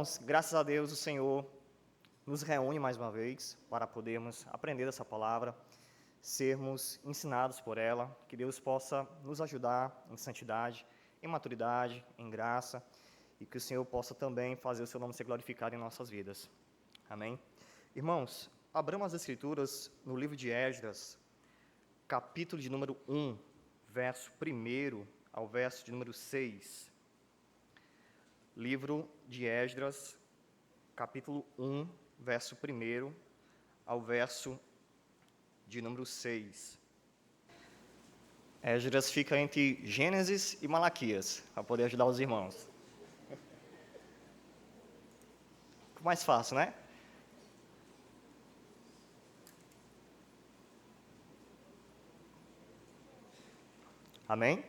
Irmãos, graças a Deus o Senhor nos reúne mais uma vez para podermos aprender essa palavra, sermos ensinados por ela, que Deus possa nos ajudar em santidade, em maturidade, em graça, e que o Senhor possa também fazer o seu nome ser glorificado em nossas vidas. Amém? Irmãos, abramos as Escrituras no livro de Esdras, capítulo de número 1, verso 1 ao verso de número 6. Livro de Esdras, capítulo 1, verso 1 ao verso de número 6. Esdras fica entre Gênesis e Malaquias, para poder ajudar os irmãos. Ficou mais fácil, né? Amém?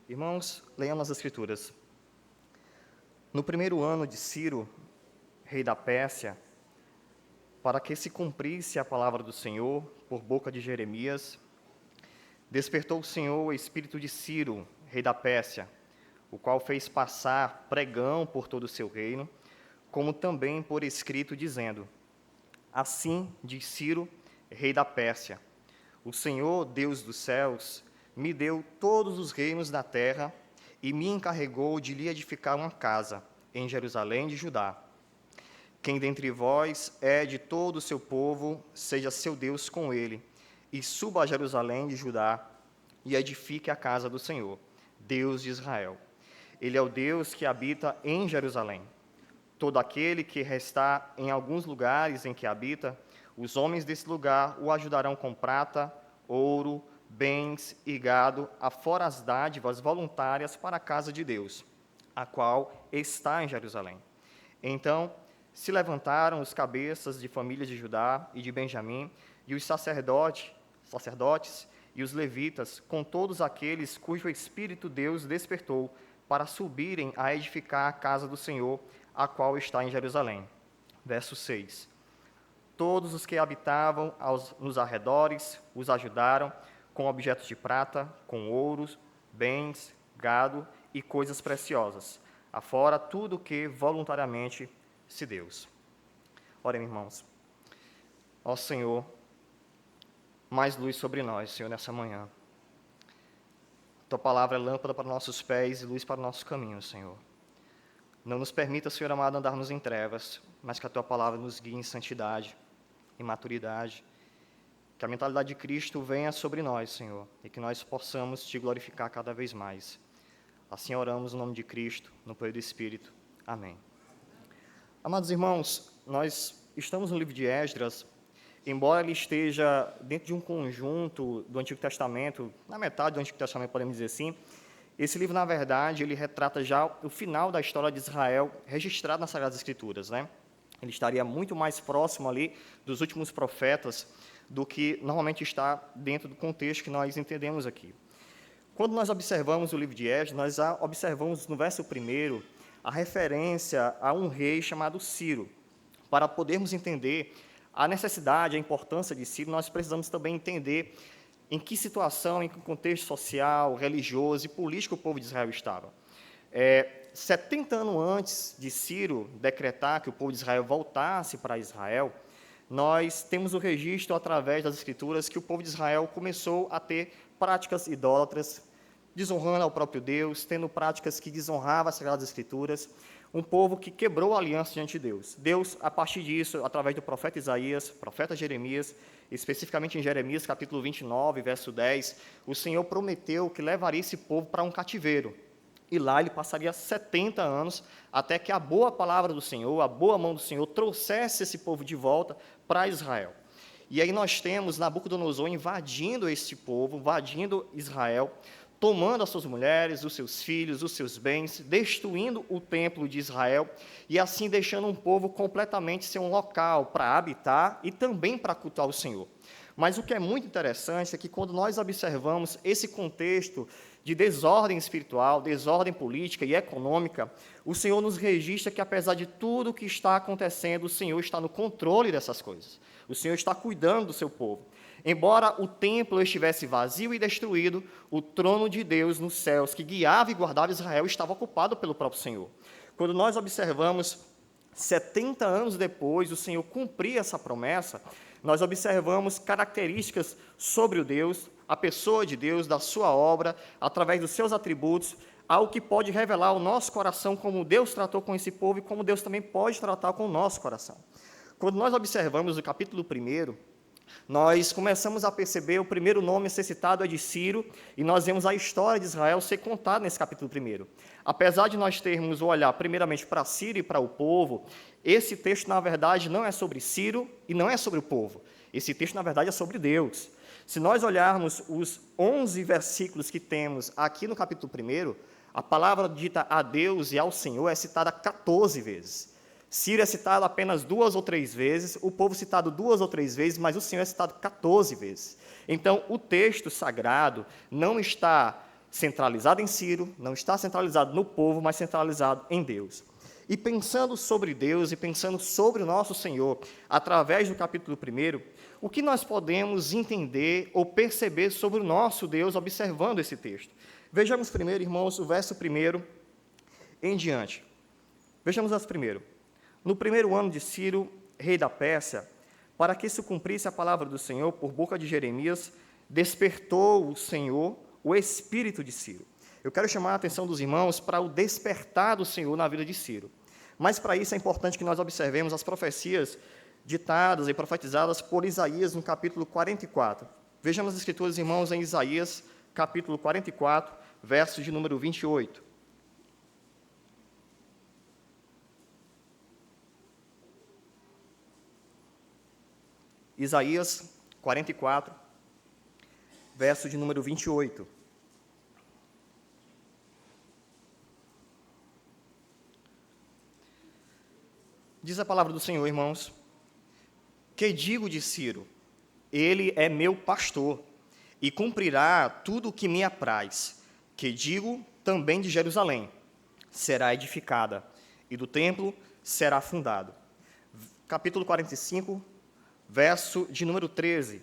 Irmãos, leiamos as Escrituras. No primeiro ano de Ciro, rei da Pérsia, para que se cumprisse a palavra do Senhor por boca de Jeremias, despertou o Senhor o espírito de Ciro, rei da Pérsia, o qual fez passar pregão por todo o seu reino, como também por escrito, dizendo: Assim diz Ciro, rei da Pérsia: O Senhor, Deus dos céus, me deu todos os reinos da terra e me encarregou de lhe edificar uma casa em Jerusalém de Judá. Quem dentre vós é de todo o seu povo, seja seu Deus com ele, e suba a Jerusalém de Judá e edifique a casa do Senhor, Deus de Israel. Ele é o Deus que habita em Jerusalém. Todo aquele que restar em alguns lugares em que habita, os homens desse lugar o ajudarão com prata, ouro, bens e gado, afora as dádivas voluntárias para a casa de Deus, a qual está em Jerusalém. Então se levantaram os cabeças de famílias de Judá e de Benjamim, e os sacerdotes e os levitas, com todos aqueles cujo espírito Deus despertou, para subirem a edificar a casa do Senhor, a qual está em Jerusalém. Verso 6. Todos os que habitavam nos arredores os ajudaram com objetos de prata, com ouros, bens, gado e coisas preciosas, afora tudo o que voluntariamente se deu. Orem, irmãos. Ó Senhor, mais luz sobre nós, Senhor, nessa manhã. Tua palavra é lâmpada para nossos pés e luz para o nosso caminho, Senhor. Não nos permita, Senhor amado, andarmos em trevas, mas que a Tua palavra nos guie em santidade, em maturidade. Que a mentalidade de Cristo venha sobre nós, Senhor, e que nós possamos Te glorificar cada vez mais. Assim oramos no nome de Cristo, no poder do Espírito. Amém. Amados irmãos, nós estamos no livro de Esdras, embora ele esteja dentro de um conjunto do Antigo Testamento, na metade do Antigo Testamento, podemos dizer assim. Esse livro, na verdade, ele retrata já o final da história de Israel, registrado nas Sagradas Escrituras, né? Ele estaria muito mais próximo ali dos últimos profetas do que normalmente está dentro do contexto que nós entendemos aqui. Quando nós observamos o livro de Esdras, nós observamos no verso 1 a referência a um rei chamado Ciro. Para podermos entender a necessidade, a importância de Ciro, nós precisamos também entender em que situação, em que contexto social, religioso e político o povo de Israel estava. 70 anos antes de Ciro decretar que o povo de Israel voltasse para Israel, nós temos o registro, através das Escrituras, que o povo de Israel começou a ter práticas idólatras, desonrando ao próprio Deus, tendo práticas que desonravam as Sagradas Escrituras, um povo que quebrou a aliança diante de Deus. Deus, a partir disso, através do profeta Isaías, profeta Jeremias, especificamente em Jeremias, capítulo 29, verso 10, o Senhor prometeu que levaria esse povo para um cativeiro. E lá ele passaria 70 anos, até que a boa palavra do Senhor, a boa mão do Senhor, trouxesse esse povo de volta para Israel. E aí nós temos Nabucodonosor invadindo esse povo, invadindo Israel, tomando as suas mulheres, os seus filhos, os seus bens, destruindo o templo de Israel e assim deixando um povo completamente sem um local para habitar e também para cultuar o Senhor. Mas o que é muito interessante é que quando nós observamos esse contexto de desordem espiritual, desordem política e econômica, o Senhor nos registra que, apesar de tudo o que está acontecendo, o Senhor está no controle dessas coisas. O Senhor está cuidando do seu povo. Embora o templo estivesse vazio e destruído, o trono de Deus nos céus, que guiava e guardava Israel, estava ocupado pelo próprio Senhor. Quando nós observamos 70 anos depois o Senhor cumprir essa promessa, nós observamos características sobre o Deus, a pessoa de Deus, da sua obra, através dos seus atributos, algo que pode revelar ao nosso coração como Deus tratou com esse povo e como Deus também pode tratar com o nosso coração. Quando nós observamos o capítulo 1, nós começamos a perceber o primeiro nome a ser citado é de Ciro, e nós vemos a história de Israel ser contada nesse capítulo 1. Apesar de nós termos o olhar primeiramente para Ciro e para o povo, esse texto, na verdade, não é sobre Ciro e não é sobre o povo. Esse texto, na verdade, é sobre Deus. Se nós olharmos os 11 versículos que temos aqui no capítulo 1, a palavra dita a Deus e ao Senhor é citada 14 vezes. Ciro é citado apenas 2 ou 3 vezes, o povo citado 2 ou 3 vezes, mas o Senhor é citado 14 vezes. Então, o texto sagrado não está centralizado em Ciro, não está centralizado no povo, mas centralizado em Deus. E pensando sobre Deus e pensando sobre o nosso Senhor, através do capítulo 1, o que nós podemos entender ou perceber sobre o nosso Deus observando esse texto? Vejamos primeiro, irmãos, o verso 1 em diante. Vejamos o verso 1. No primeiro ano de Ciro, rei da Pérsia, para que se cumprisse a palavra do Senhor por boca de Jeremias, despertou o Senhor o espírito de Ciro. Eu quero chamar a atenção dos irmãos para o despertar do Senhor na vida de Ciro. Mas para isso é importante que nós observemos as profecias ditadas e profetizadas por Isaías no capítulo 44. Vejamos as escrituras, irmãos, em Isaías, capítulo 44, verso de número 28. Isaías 44, verso de número 28. Diz a palavra do Senhor, irmãos: que digo de Ciro? Ele é meu pastor, e cumprirá tudo o que me apraz. Que digo também de Jerusalém: será edificada, e do templo será fundado. Capítulo 45, verso de número 13.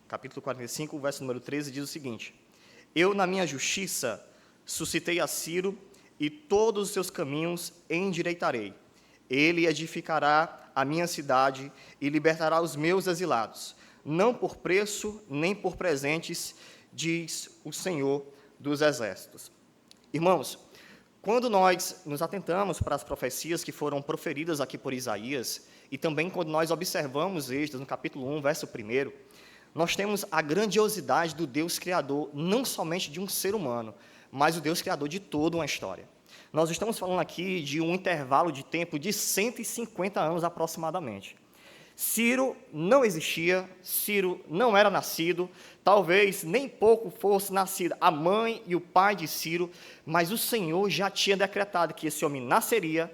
Capítulo 45, verso número 13, diz o seguinte: eu, na minha justiça, suscitei a Ciro, e todos os seus caminhos endireitarei. Ele edificará a minha cidade e libertará os meus exilados, não por preço, nem por presentes, diz o Senhor dos Exércitos. Irmãos, quando nós nos atentamos para as profecias que foram proferidas aqui por Isaías, e também quando nós observamos Êxodo, no capítulo 1, verso 1, nós temos a grandiosidade do Deus Criador, não somente de um ser humano, mas o Deus Criador de toda uma história. Nós estamos falando aqui de um intervalo de tempo de 150 anos aproximadamente. Ciro não existia, Ciro não era nascido, talvez nem pouco fosse nascida a mãe e o pai de Ciro, mas o Senhor já tinha decretado que esse homem nasceria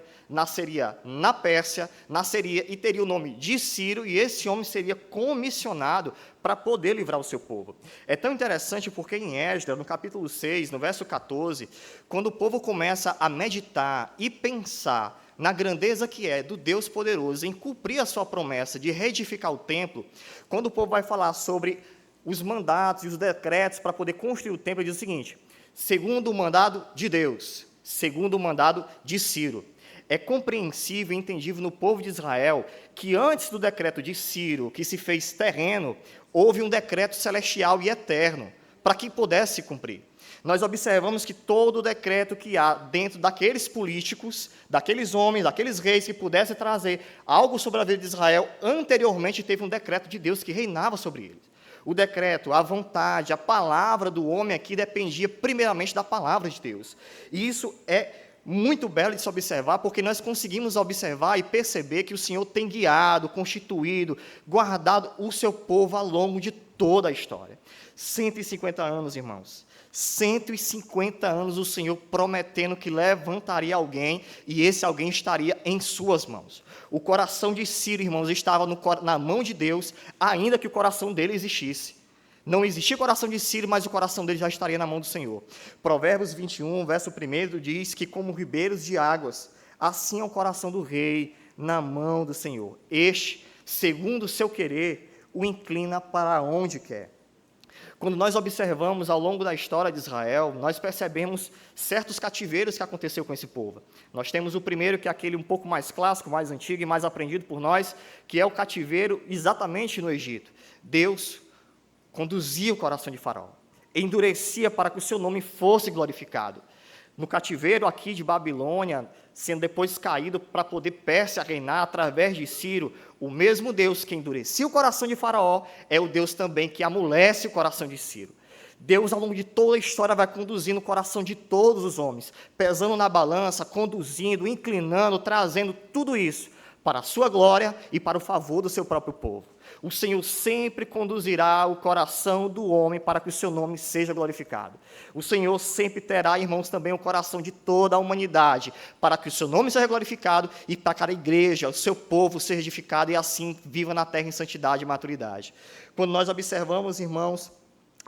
na Pérsia, nasceria e teria o nome de Ciro, e esse homem seria comissionado para poder livrar o seu povo. É tão interessante porque em Esdras, no capítulo 6, no verso 14, quando o povo começa a meditar e pensar na grandeza que é do Deus poderoso em cumprir a sua promessa de reedificar o templo, quando o povo vai falar sobre os mandatos e os decretos para poder construir o templo, ele diz o seguinte: segundo o mandado de Deus, segundo o mandado de Ciro. É compreensível e entendível no povo de Israel que antes do decreto de Ciro, que se fez terreno, houve um decreto celestial e eterno, para que pudesse se cumprir. Nós observamos que todo o decreto que há dentro daqueles políticos, daqueles homens, daqueles reis que pudessem trazer algo sobre a vida de Israel, anteriormente teve um decreto de Deus que reinava sobre eles. O decreto, a vontade, a palavra do homem aqui dependia primeiramente da palavra de Deus. E isso é muito belo de se observar, porque nós conseguimos observar e perceber que o Senhor tem guiado, constituído, guardado o seu povo ao longo de toda a história. 150 anos, irmãos. 150 anos o Senhor prometendo que levantaria alguém, e esse alguém estaria em suas mãos. O coração de Ciro, irmãos, estava na mão de Deus, ainda que o coração dele existisse. Não existia o coração de Ciro, mas o coração dele já estaria na mão do Senhor. Provérbios 21, verso 1, diz que como ribeiros de águas, assim é o coração do rei na mão do Senhor. Este, segundo o seu querer, o inclina para onde quer. Quando nós observamos ao longo da história de Israel, nós percebemos certos cativeiros que aconteceu com esse povo. Nós temos o primeiro, que é aquele um pouco mais clássico, mais antigo e mais aprendido por nós, que é o cativeiro exatamente no Egito. Deus conduzia o coração de Faraó, endurecia para que o seu nome fosse glorificado. No cativeiro aqui de Babilônia, sendo depois caído para poder Pérsia reinar através de Ciro, o mesmo Deus que endurecia o coração de Faraó é o Deus também que amolece o coração de Ciro. Deus, ao longo de toda a história, vai conduzindo o coração de todos os homens, pesando na balança, conduzindo, inclinando, trazendo tudo isso para a sua glória e para o favor do seu próprio povo. O Senhor sempre conduzirá o coração do homem para que o seu nome seja glorificado. O Senhor sempre terá, irmãos, também o coração de toda a humanidade, para que o seu nome seja glorificado e para que a igreja, o seu povo, seja edificado e assim viva na terra em santidade e maturidade. Quando nós observamos, irmãos,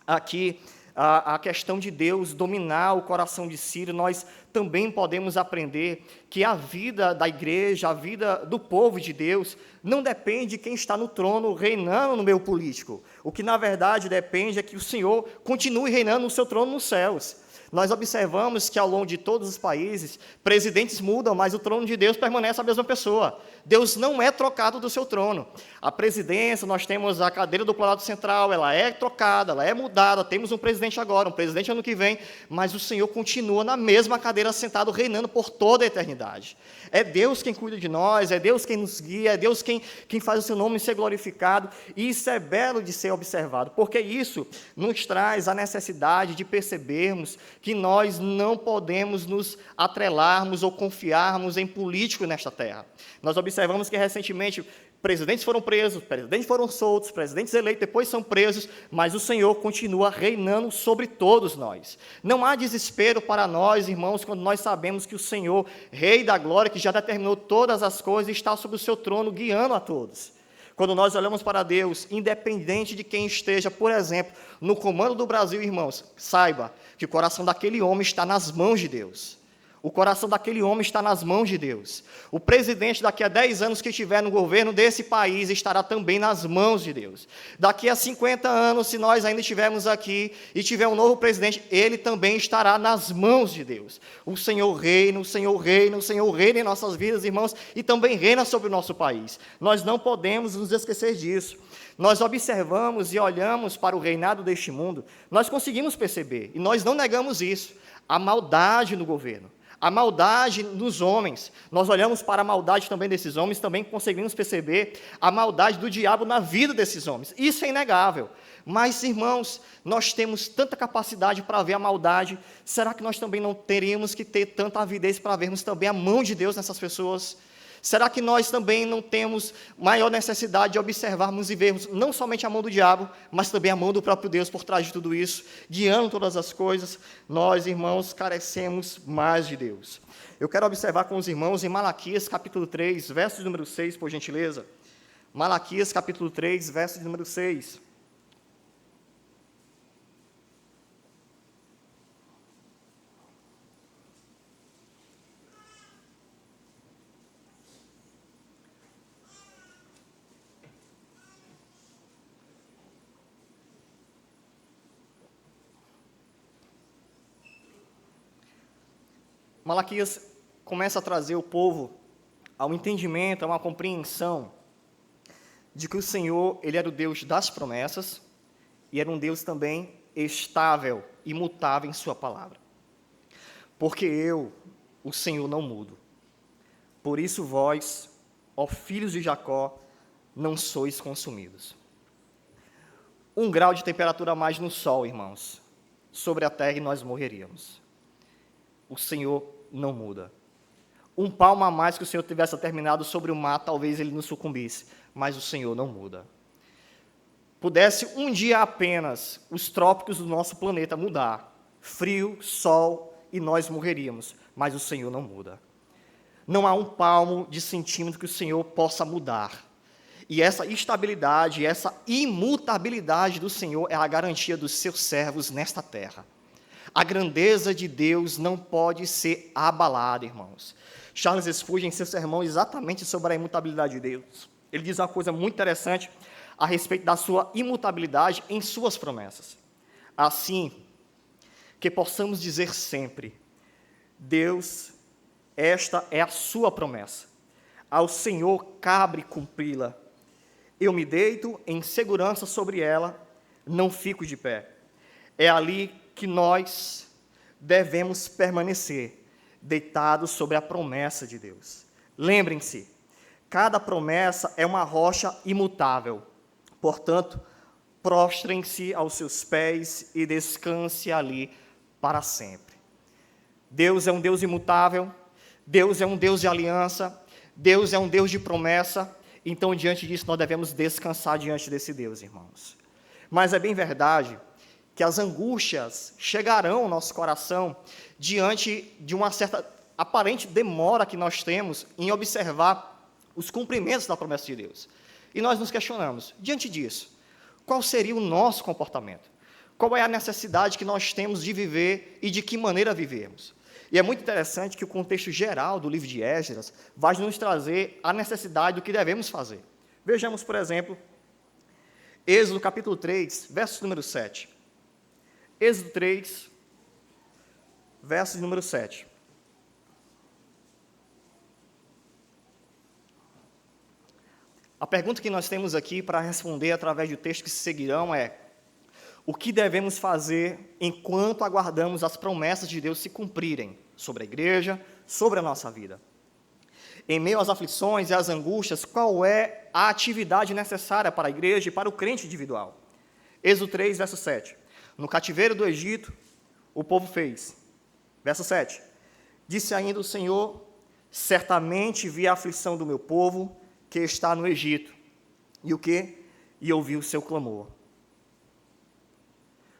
aqui a questão de Deus dominar o coração de Ciro, nós também podemos aprender que a vida da igreja, a vida do povo de Deus, não depende de quem está no trono reinando no meio político. O que, na verdade, depende é que o Senhor continue reinando no seu trono nos céus. Nós observamos que, ao longo de todos os países, presidentes mudam, mas o trono de Deus permanece a mesma pessoa. Deus não é trocado do seu trono. A presidência, nós temos a cadeira do Planalto Central, ela é trocada, ela é mudada, temos um presidente agora, um presidente ano que vem, mas o Senhor continua na mesma cadeira sentado, reinando por toda a eternidade. É Deus quem cuida de nós, é Deus quem nos guia, é Deus quem faz o seu nome ser glorificado, e isso é belo de ser observado, porque isso nos traz a necessidade de percebermos que nós não podemos nos atrelarmos ou confiarmos em político nesta terra. Nós observamos que, recentemente, presidentes foram presos, presidentes foram soltos, presidentes eleitos depois são presos, mas o Senhor continua reinando sobre todos nós. Não há desespero para nós, irmãos, quando nós sabemos que o Senhor, Rei da Glória, que já determinou todas as coisas, está sobre o seu trono guiando a todos. Quando nós olhamos para Deus, independente de quem esteja, por exemplo, no comando do Brasil, irmãos, saiba que o coração daquele homem está nas mãos de Deus. O coração daquele homem está nas mãos de Deus. O presidente, daqui a 10 anos que estiver no governo desse país, estará também nas mãos de Deus. Daqui a 50 anos, se nós ainda estivermos aqui e tiver um novo presidente, ele também estará nas mãos de Deus. O Senhor reina, o Senhor reina, o Senhor reina em nossas vidas, irmãos, e também reina sobre o nosso país. Nós não podemos nos esquecer disso. Nós observamos e olhamos para o reinado deste mundo, nós conseguimos perceber, e nós não negamos isso, a maldade no governo. A maldade nos homens, nós olhamos para a maldade também desses homens, também conseguimos perceber a maldade do diabo na vida desses homens. Isso é inegável. Mas, irmãos, nós temos tanta capacidade para ver a maldade, será que nós também não teríamos que ter tanta avidez para vermos também a mão de Deus nessas pessoas? Será que nós também não temos maior necessidade de observarmos e vermos não somente a mão do diabo, mas também a mão do próprio Deus por trás de tudo isso, guiando todas as coisas? Nós, irmãos, carecemos mais de Deus. Eu quero observar com os irmãos em Malaquias, capítulo 3, verso de número 6, por gentileza. Malaquias, capítulo 3, verso de número 6. Malaquias começa a trazer o povo ao entendimento, a uma compreensão de que o Senhor, Ele era o Deus das promessas e era um Deus também estável, imutável em sua palavra. Porque eu, o Senhor, não mudo. Por isso vós, ó filhos de Jacó, não sois consumidos. 1 grau de temperatura a mais no sol, irmãos, sobre a terra e nós morreríamos. O Senhor não muda. 1 palmo a mais que o Senhor tivesse terminado sobre o mar, talvez ele não sucumbisse, mas o Senhor não muda. Pudesse um dia apenas os trópicos do nosso planeta mudar, frio, sol, e nós morreríamos, mas o Senhor não muda. Não há 1 palmo de centímetro que o Senhor possa mudar. E essa estabilidade, essa imutabilidade do Senhor é a garantia dos seus servos nesta terra. A grandeza de Deus não pode ser abalada, irmãos. Charles Spurgeon, em seu sermão exatamente sobre a imutabilidade de Deus, ele diz uma coisa muito interessante a respeito da sua imutabilidade em suas promessas. assim que possamos dizer sempre: Deus, esta é a sua promessa. Ao Senhor cabe cumpri-la. Eu me deito em segurança sobre ela, não fico de pé. É ali que nós devemos permanecer, deitados sobre a promessa de Deus. Lembrem-se, cada promessa é uma rocha imutável. Portanto, prostrem-se aos seus pés e descanse ali para sempre. Deus é um Deus imutável, Deus é um Deus de aliança, Deus é um Deus de promessa, então, diante disso, nós devemos descansar diante desse Deus, irmãos. Mas é bem verdade que as angústias chegarão ao nosso coração diante de uma certa aparente demora que nós temos em observar os cumprimentos da promessa de Deus. E nós nos questionamos, diante disso, qual seria o nosso comportamento? Qual é a necessidade que nós temos de viver e de que maneira vivemos? E é muito interessante que o contexto geral do livro de Esdras vai nos trazer a necessidade do que devemos fazer. Vejamos, por exemplo, Êxodo capítulo 3, verso número 7. Êxodo 3, verso número 7. A pergunta que nós temos aqui para responder através do texto que se seguirão é: o que devemos fazer enquanto aguardamos as promessas de Deus se cumprirem sobre a igreja, sobre a nossa vida? Em meio às aflições e às angústias, qual é a atividade necessária para a igreja e para o crente individual? Êxodo 3, verso 7. No cativeiro do Egito, o povo fez. Verso 7. Disse ainda o Senhor: certamente vi a aflição do meu povo que está no Egito. E o quê? E ouvi o seu clamor.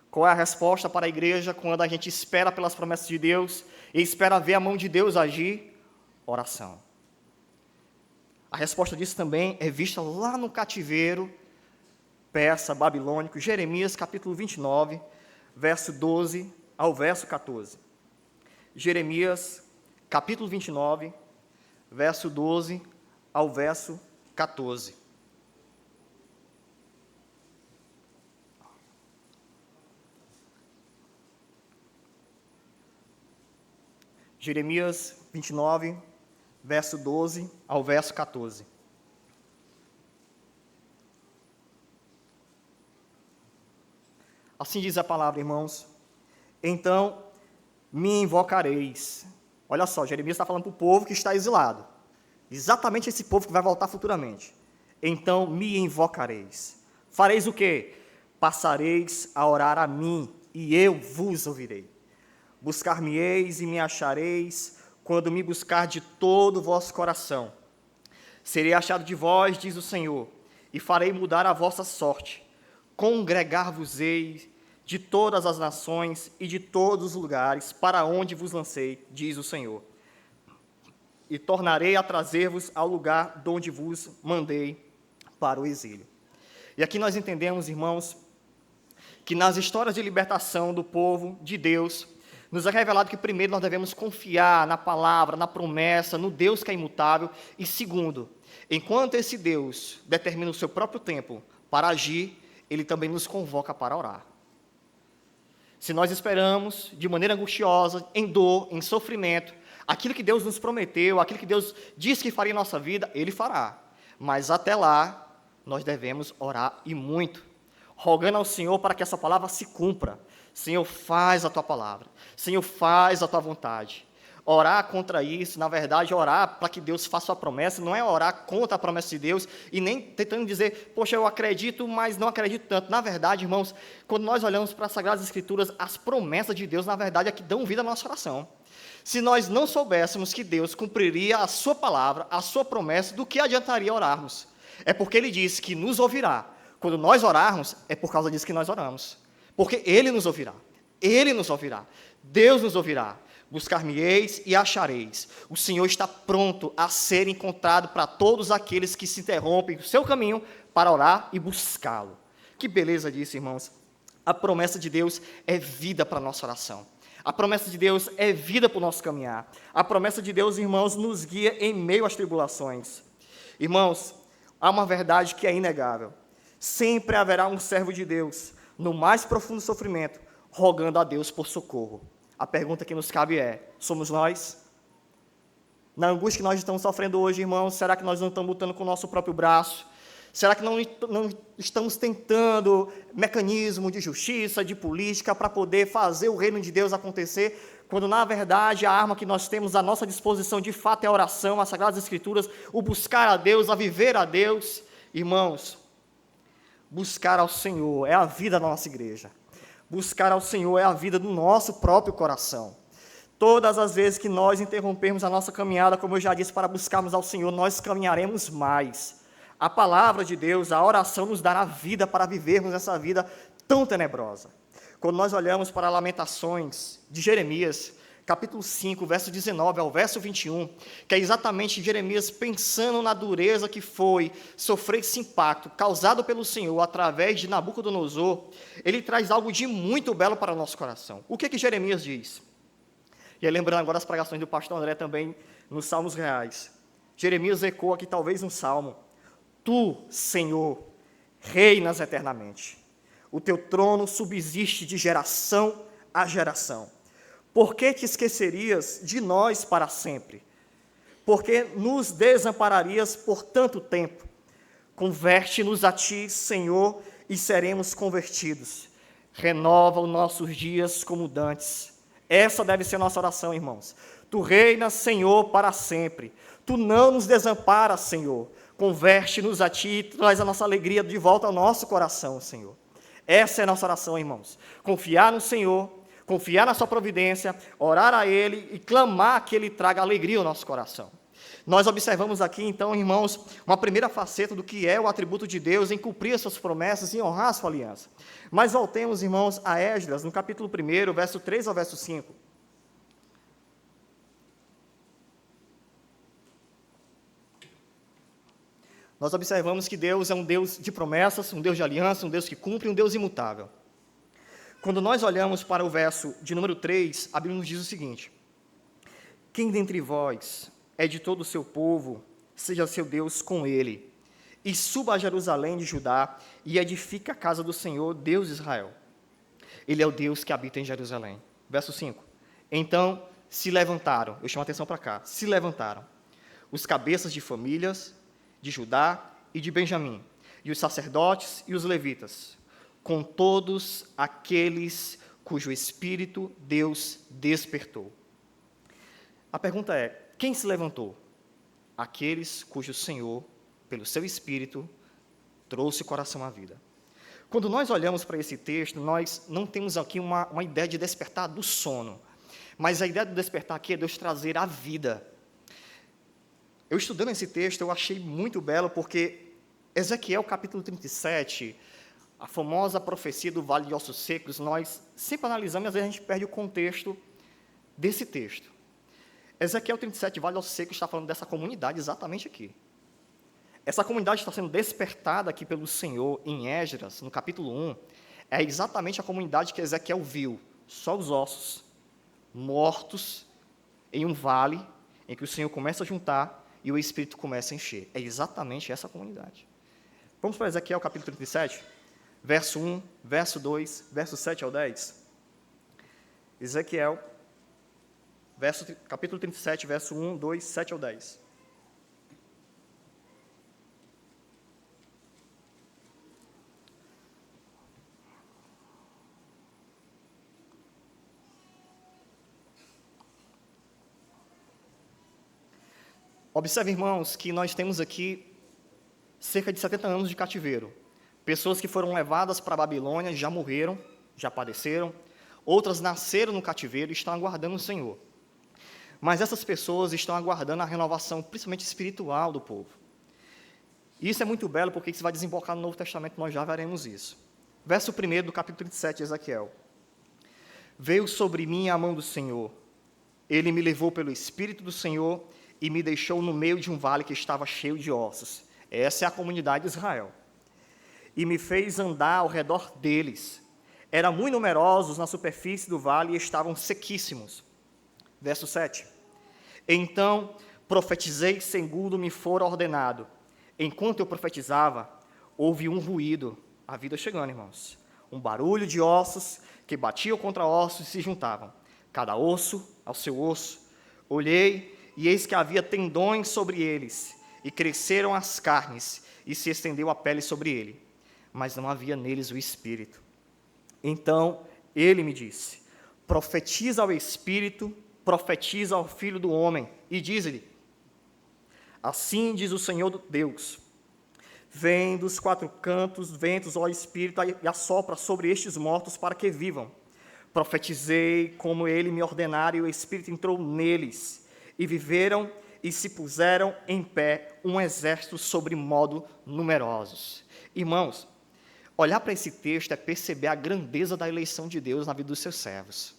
Qual é a resposta para a igreja quando a gente espera pelas promessas de Deus e espera ver a mão de Deus agir? Oração. A resposta disso também é vista lá no cativeiro persa, babilônico, Jeremias capítulo 29, verso 12 ao verso 14. Jeremias capítulo 29, verso 12 ao verso 14. Jeremias 29, verso 12 ao verso 14. Assim diz a palavra, irmãos: então me invocareis. Olha só, Jeremias está falando para o povo que está exilado. Exatamente esse povo que vai voltar futuramente. Então me invocareis. Fareis o quê? Passareis a orar a mim, e eu vos ouvirei. Buscar-me-eis e me achareis, quando me buscar de todo o vosso coração. Serei achado de vós, diz o Senhor, e farei mudar a vossa sorte. Congregar-vos-ei de todas as nações e de todos os lugares para onde vos lancei, diz o Senhor. E tornarei a trazer-vos ao lugar de onde vos mandei para o exílio. E aqui nós entendemos, irmãos, que nas histórias de libertação do povo de Deus, nos é revelado que, primeiro, nós devemos confiar na palavra, na promessa, no Deus que é imutável. E, segundo, enquanto esse Deus determina o seu próprio tempo para agir, Ele também nos convoca para orar. Se nós esperamos, de maneira angustiosa, em dor, em sofrimento, aquilo que Deus nos prometeu, aquilo que Deus disse que faria em nossa vida, Ele fará. Mas, até lá, nós devemos orar e muito, rogando ao Senhor para que essa palavra se cumpra. Senhor, faz a Tua palavra. Senhor, faz a Tua vontade. Orar contra isso, na verdade, orar para que Deus faça a promessa, não é orar contra a promessa de Deus, e nem tentando dizer, poxa, eu acredito, mas não acredito tanto. Na verdade, irmãos, quando nós olhamos para as Sagradas Escrituras, as promessas de Deus, na verdade, é que dão vida à nossa oração. Se nós não soubéssemos que Deus cumpriria a sua palavra, a sua promessa, do que adiantaria orarmos? É porque Ele disse que nos ouvirá. Quando nós orarmos, é por causa disso que nós oramos. Porque Ele nos ouvirá. Ele nos ouvirá. Deus nos ouvirá. Buscar-me-eis e achareis. O Senhor está pronto a ser encontrado para todos aqueles que se interrompem do seu caminho para orar e buscá-lo. Que beleza disso, irmãos. A promessa de Deus é vida para a nossa oração. A promessa de Deus é vida para o nosso caminhar. A promessa de Deus, irmãos, nos guia em meio às tribulações. Irmãos, há uma verdade que é inegável. Sempre haverá um servo de Deus, no mais profundo sofrimento, rogando a Deus por socorro. A pergunta que nos cabe é: somos nós? Na angústia que nós estamos sofrendo hoje, irmãos, será que nós não estamos lutando com o nosso próprio braço? Será que não estamos tentando mecanismo de justiça, de política, para poder fazer o reino de Deus acontecer, quando, na verdade, a arma que nós temos à nossa disposição, de fato, é a oração, as Sagradas Escrituras, o buscar a Deus, a viver a Deus? Irmãos, buscar ao Senhor é a vida da nossa igreja. Buscar ao Senhor é a vida do nosso próprio coração. Todas as vezes que nós interrompermos a nossa caminhada, como eu já disse, para buscarmos ao Senhor, nós caminharemos mais. A palavra de Deus, a oração nos dará vida para vivermos essa vida tão tenebrosa. Quando nós olhamos para Lamentações de Jeremias, capítulo 5, verso 19 ao verso 21, que é exatamente Jeremias pensando na dureza que foi sofrer esse impacto causado pelo Senhor através de Nabucodonosor, ele traz algo de muito belo para o nosso coração. O que Jeremias diz? E aí, lembrando agora as pregações do pastor André também nos Salmos Reais, Jeremias ecoa aqui talvez um salmo: Tu, Senhor, reinas eternamente. O teu trono subsiste de geração a geração. Por que te esquecerias de nós para sempre? Por que nos desampararias por tanto tempo? Converte-nos a ti, Senhor, e seremos convertidos. Renova os nossos dias como dantes. Essa deve ser a nossa oração, irmãos. Tu reinas, Senhor, para sempre. Tu não nos desamparas, Senhor. Converte-nos a ti e traz a nossa alegria de volta ao nosso coração, Senhor. Essa é a nossa oração, irmãos. Confiar no Senhor, confiar na sua providência, orar a Ele e clamar que Ele traga alegria ao nosso coração. Nós observamos aqui, então, irmãos, uma primeira faceta do que é o atributo de Deus em cumprir as suas promessas e honrar a sua aliança. Mas voltemos, irmãos, a Esdras, no capítulo 1, verso 3 ao verso 5. Nós observamos que Deus é um Deus de promessas, um Deus de aliança, um Deus que cumpre, um Deus imutável. Quando nós olhamos para o verso de número 3, a Bíblia nos diz o seguinte: Quem dentre vós é de todo o seu povo, seja seu Deus com ele, e suba a Jerusalém de Judá, e edifica a casa do Senhor, Deus de Israel. Ele é o Deus que habita em Jerusalém. Verso 5. Então se levantaram, eu chamo a atenção para cá, se levantaram os cabeças de famílias de Judá e de Benjamim, e os sacerdotes e os levitas, com todos aqueles cujo espírito Deus despertou. A pergunta é: quem se levantou? Aqueles cujo Senhor, pelo seu espírito, trouxe o coração à vida. Quando nós olhamos para esse texto, nós não temos aqui uma ideia de despertar do sono, mas a ideia de despertar aqui é Deus trazer a vida. Eu estudando esse texto, eu achei muito belo, porque Ezequiel, capítulo 37, a famosa profecia do Vale de Ossos Secos, nós sempre analisamos e às vezes a gente perde o contexto desse texto. Ezequiel 37, Vale de Ossos Secos, está falando dessa comunidade exatamente aqui. Essa comunidade está sendo despertada aqui pelo Senhor em Esdras, no capítulo 1, é exatamente a comunidade que Ezequiel viu, só os ossos, mortos, em um vale, em que o Senhor começa a juntar e o Espírito começa a encher. É exatamente essa comunidade. Vamos para Ezequiel capítulo 37, verso 1, verso 2, verso 7 ao 10. Ezequiel, capítulo 37, verso 1, 2, 7 ao 10. Observe, irmãos, que nós temos aqui cerca de 70 anos de cativeiro. Pessoas que foram levadas para a Babilônia já morreram, já padeceram. Outras nasceram no cativeiro e estão aguardando o Senhor. Mas essas pessoas estão aguardando a renovação, principalmente espiritual, do povo. E isso é muito belo, porque isso vai desembocar no Novo Testamento, nós já veremos isso. Verso 1 do capítulo 37 de Ezequiel. Veio sobre mim a mão do Senhor. Ele me levou pelo Espírito do Senhor e me deixou no meio de um vale que estava cheio de ossos. Essa é a comunidade de Israel. E me fez andar ao redor deles. Eram muito numerosos na superfície do vale e estavam sequíssimos. Verso 7. Então profetizei segundo me fora ordenado. Enquanto eu profetizava, houve um ruído. A vida chegando, irmãos. um barulho de ossos que batiam contra ossos e se juntavam, cada osso ao seu osso. Olhei, e eis que havia tendões sobre eles, e cresceram as carnes, e se estendeu a pele sobre ele, mas não havia neles o espírito. Então ele me disse: profetiza ao espírito, profetiza ao filho do homem, e diz-lhe: assim diz o Senhor Deus, vem dos quatro cantos ventos, ó Espírito, e assopra sobre estes mortos para que vivam. Profetizei como ele me ordenara, e o Espírito entrou neles, e viveram e se puseram em pé um exército sobre modo numerosos. Irmãos, olhar para esse texto é perceber a grandeza da eleição de Deus na vida dos seus servos.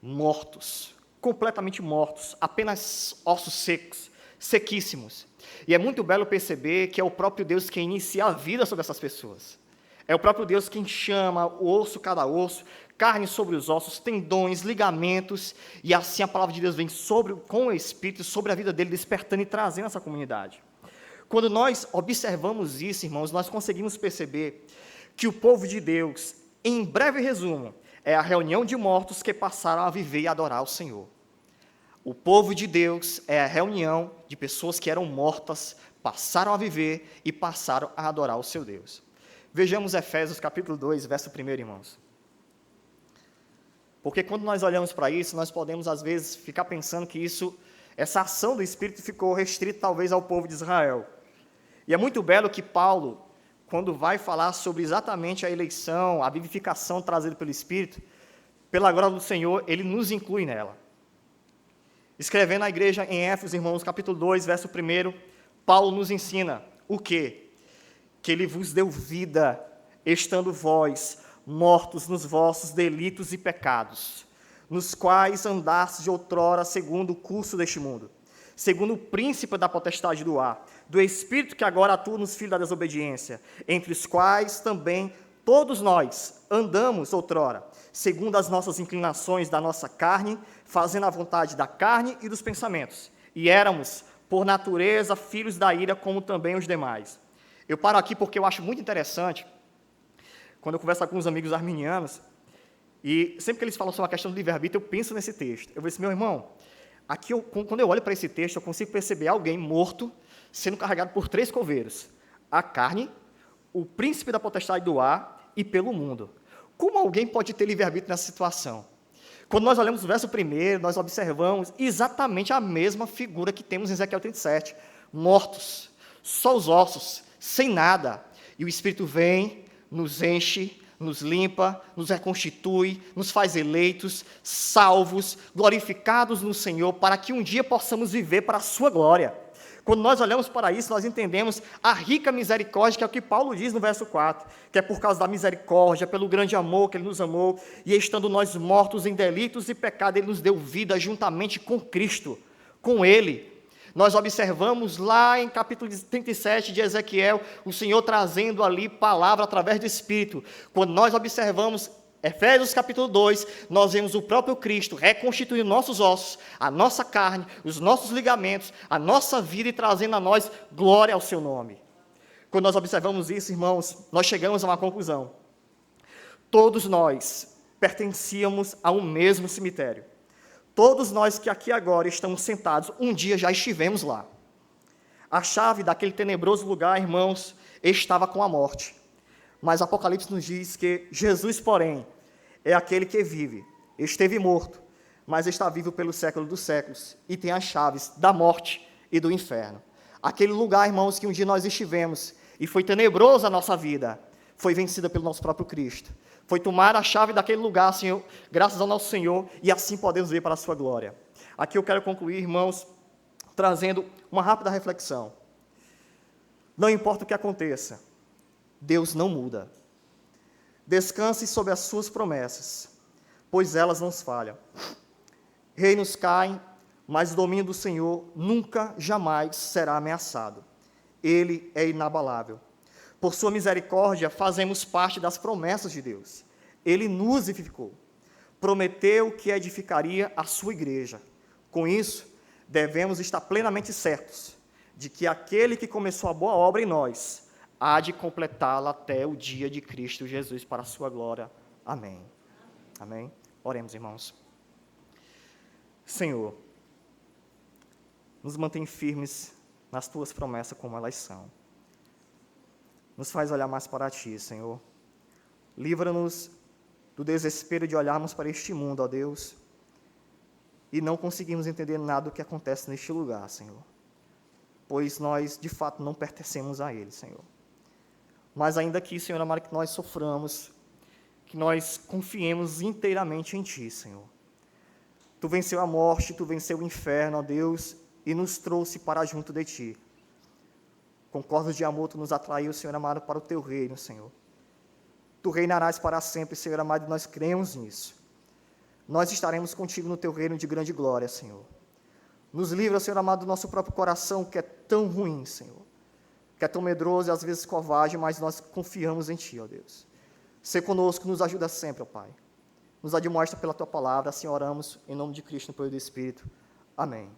Mortos, completamente mortos, apenas ossos secos, sequíssimos. E é muito belo perceber que é o próprio Deus quem inicia a vida sobre essas pessoas. É o próprio Deus quem chama o osso, cada osso, carne sobre os ossos, tendões, ligamentos, e assim a palavra de Deus vem com o Espírito, sobre a vida dele, despertando e trazendo essa comunidade. Quando nós observamos isso, irmãos, nós conseguimos perceber que o povo de Deus, em breve resumo, é a reunião de mortos que passaram a viver e adorar o Senhor. O povo de Deus é a reunião de pessoas que eram mortas, passaram a viver e passaram a adorar o seu Deus. Vejamos Efésios capítulo 2, verso 1, irmãos. Porque quando nós olhamos para isso, nós podemos às vezes ficar pensando que essa ação do Espírito ficou restrita talvez ao povo de Israel. E é muito belo que Paulo, quando vai falar sobre exatamente a eleição, a vivificação trazida pelo Espírito, pela glória do Senhor, ele nos inclui nela. Escrevendo à igreja em Éfeso, irmãos, capítulo 2, verso 1, Paulo nos ensina o quê? Que ele vos deu vida, estando vós mortos nos vossos delitos e pecados, nos quais andastes de outrora segundo o curso deste mundo, segundo o príncipe da potestade do ar, do espírito que agora atua nos filhos da desobediência, entre os quais também todos nós andamos outrora, segundo as nossas inclinações da nossa carne, fazendo a vontade da carne e dos pensamentos. E éramos, por natureza, filhos da ira, como também os demais. Eu paro aqui porque eu acho muito interessante, quando eu converso com alguns amigos arminianos, e sempre que eles falam sobre a questão do livre-arbítrio, eu penso nesse texto. Eu vou dizer, meu irmão, aqui quando eu olho para esse texto, eu consigo perceber alguém morto sendo carregado por 3 coveiros: a carne, o príncipe da potestade do ar e pelo mundo. Como alguém pode ter livre-arbítrio nessa situação? Quando nós olhamos o verso 1, nós observamos exatamente a mesma figura que temos em Ezequiel 37. Mortos, só os ossos, sem nada. E o Espírito vem, nos enche, nos limpa, nos reconstitui, nos faz eleitos, salvos, glorificados no Senhor, para que um dia possamos viver para a sua glória. Quando nós olhamos para isso, nós entendemos a rica misericórdia, que é o que Paulo diz no verso 4, que é por causa da misericórdia, pelo grande amor que ele nos amou, e estando nós mortos em delitos e pecado, ele nos deu vida juntamente com Cristo, com ele. Nós observamos lá em capítulo 37 de Ezequiel, o Senhor trazendo ali palavra através do Espírito. Quando nós observamos Efésios capítulo 2, nós vemos o próprio Cristo reconstituindo nossos ossos, a nossa carne, os nossos ligamentos, a nossa vida e trazendo a nós glória ao seu nome. Quando nós observamos isso, irmãos, nós chegamos a uma conclusão. Todos nós pertencíamos a um mesmo cemitério. Todos nós que aqui agora estamos sentados, um dia já estivemos lá. A chave daquele tenebroso lugar, irmãos, estava com a morte. Mas o Apocalipse nos diz que Jesus, porém, é aquele que vive. Esteve morto, mas está vivo pelo século dos séculos e tem as chaves da morte e do inferno. Aquele lugar, irmãos, que um dia nós estivemos e foi tenebroso a nossa vida, foi vencida pelo nosso próprio Cristo. Foi tomar a chave daquele lugar, Senhor, graças ao nosso Senhor, e assim podemos ver para a sua glória. Aqui eu quero concluir, irmãos, trazendo uma rápida reflexão. Não importa o que aconteça, Deus não muda. Descanse sobre as suas promessas, pois elas não falham. Reinos caem, mas o domínio do Senhor nunca, jamais será ameaçado. Ele é inabalável. Por sua misericórdia, fazemos parte das promessas de Deus. Ele nos vivificou. Prometeu que edificaria a sua igreja. Com isso, devemos estar plenamente certos de que aquele que começou a boa obra em nós há de completá-la até o dia de Cristo Jesus para a sua glória. Amém. Amém. Oremos, irmãos. Senhor, nos mantém firmes nas tuas promessas como elas são. Nos faz olhar mais para ti, Senhor. Livra-nos do desespero de olharmos para este mundo, ó Deus, e não conseguimos entender nada do que acontece neste lugar, Senhor. Pois nós, de fato, não pertencemos a ele, Senhor. Mas ainda que, Senhor amado, que nós soframos, que nós confiemos inteiramente em ti, Senhor. Tu venceu a morte, tu venceu o inferno, ó Deus, e nos trouxe para junto de ti. Com cordas de amor, tu nos atraiu, Senhor amado, para o teu reino, Senhor. Tu reinarás para sempre, Senhor amado, e nós cremos nisso. Nós estaremos contigo no teu reino de grande glória, Senhor. Nos livra, Senhor amado, do nosso próprio coração, que é tão ruim, Senhor. Que é tão medroso e às vezes covarde, mas nós confiamos em ti, ó Deus. Sê conosco, nos ajuda sempre, ó Pai. Nos admoesta pela tua palavra, assim oramos, em nome de Cristo, no poder do Espírito. Amém.